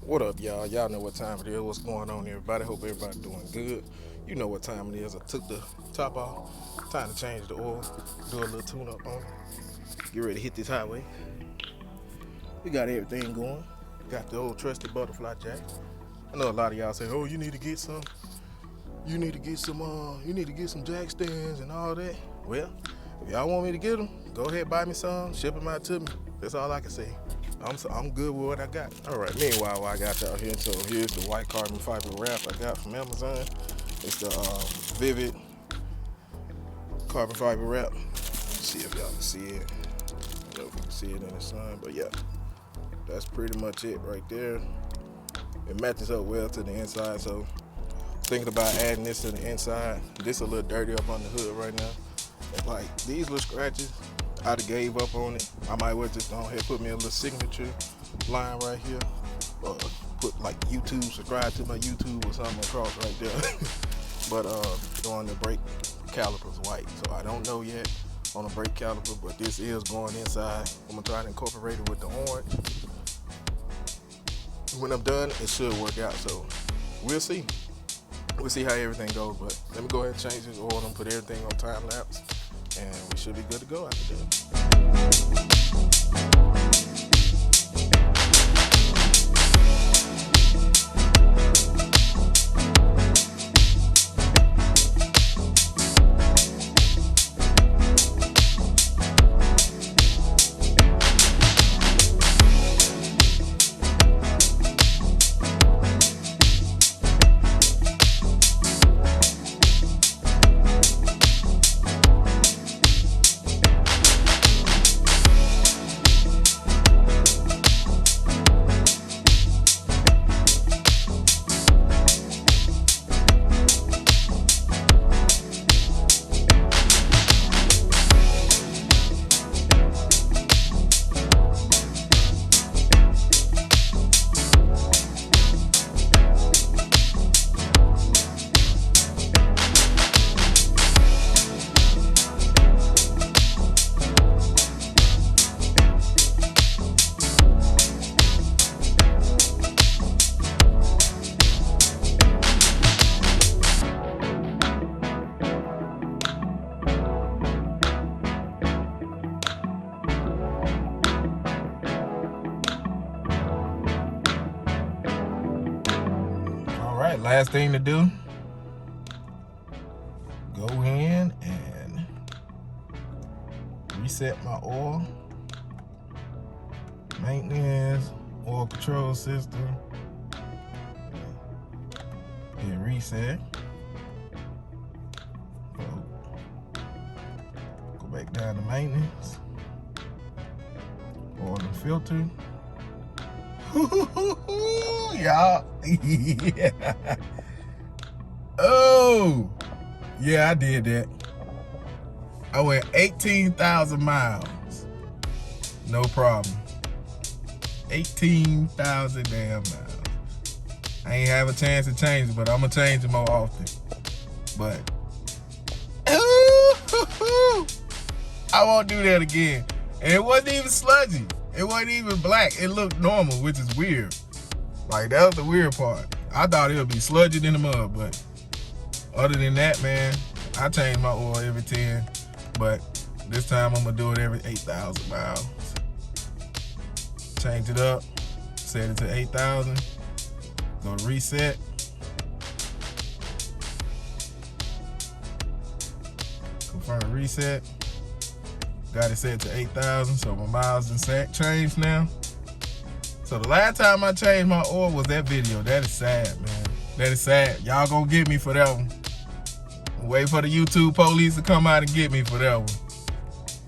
What up, y'all? Y'all know what time it is. What's going on, everybody? Hope everybody doing good. You know what time it is. I took the top off. Time to change the oil. Do a little tune up on it. Get ready to hit this highway. We got everything going. Got the old trusty butterfly jack. I know a lot of y'all say, "Oh, you need to get some. You need to get some. You need to get some jack stands and all that." Well, if y'all want me to get them, go ahead, buy me some. Ship them out to me. That's all I can say. I'm good with what I got. All right. Meanwhile, what I got y'all here, so here's the white carbon fiber wrap I got from Amazon. It's the Vivid carbon fiber wrap. Let's see if y'all can see it. I don't know if you can see it in the sun, but yeah, that's pretty much it right there. It matches up well to the inside, so thinking about adding this to the inside. This a little dirty up on the hood right now. And like these little scratches, I'd have gave up on it. I might well just go ahead and put me a little signature line right here. Or put like YouTube, subscribe to my YouTube or something across right there. But doing the brake calipers white. So I don't know yet on the brake caliper, but this is going inside. I'm gonna try to incorporate it with the orange. When I'm done, it should work out. So we'll see. We'll see how everything goes. But let me go ahead and change this oil and put everything on time lapse. And we should be good to go after that. Alright, last thing to do, go in and reset my oil, maintenance, oil control system, and reset. Go back down to maintenance, oil and filter. Y'all, yeah. Oh, yeah, I did that. I went 18,000 miles. No problem. 18,000 damn miles. I ain't have a chance to change it, but I'm gonna change it more often. But, I won't do that again. And it wasn't even sludgy. It wasn't even black. It looked normal, which is weird. Like, that was the weird part. I thought it would be sludgy in the mud, but other than that, man, I change my oil every 10, but this time I'm gonna do it every 8,000 miles. Change it up, set it to 8,000, go to reset. Confirm reset. Got it set to 8,000, so my miles and changed now. So the last time I changed my oil was that video. That is sad, man. That is sad. Y'all gonna get me for that one. Wait for the YouTube police to come out and get me for that one.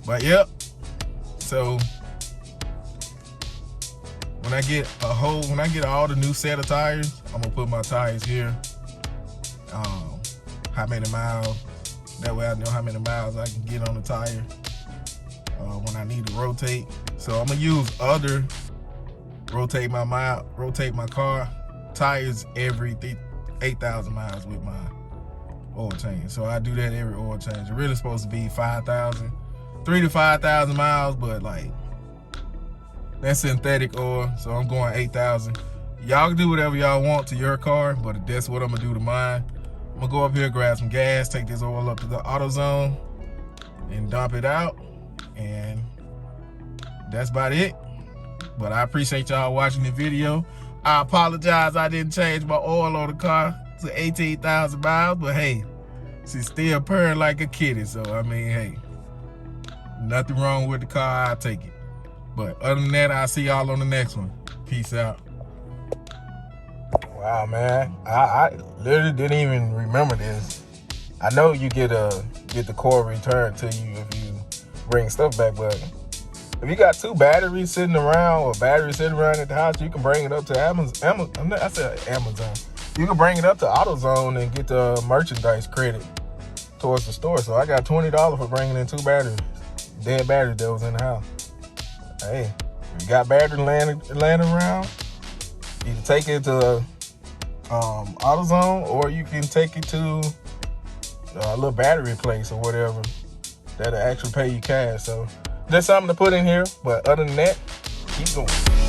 But yep. So when I get all the new set of tires, I'm gonna put my tires here. How many miles? That way I know how many miles I can get on the tire when I need to rotate. So I'm gonna use other rotate my car tires every 8,000 miles with my oil change. So I do that every oil change. It's really supposed to be 5,000, 3,000 to 5,000 miles, but like that's synthetic oil, so I'm going 8,000. Y'all can do whatever y'all want to your car, but that's what I'm gonna do to mine. I'm gonna go up here, grab some gas, take this oil up to the AutoZone, and dump it out, and that's about it. But I appreciate y'all watching the video. I apologize I didn't change my oil on the car to 18,000 miles, but hey, she's still purring like a kitty, so I mean, hey, nothing wrong with the car, I'll take it. But other than that, I'll see y'all on the next one. Peace out. Wow, man, I literally didn't even remember this. I know you get the core returned to you if you bring stuff back, but if you got 2 batteries sitting around or batteries sitting around at the house, you can bring it up to Amazon. I said Amazon. You can bring it up to AutoZone and get the merchandise credit towards the store. So I got $20 for bringing in 2 batteries, dead batteries that was in the house. Hey, if you got batteries laying around, you can take it to AutoZone, or you can take it to a little battery place or whatever that'll actually pay you cash. So there's something to put in here, but other than that, keep going.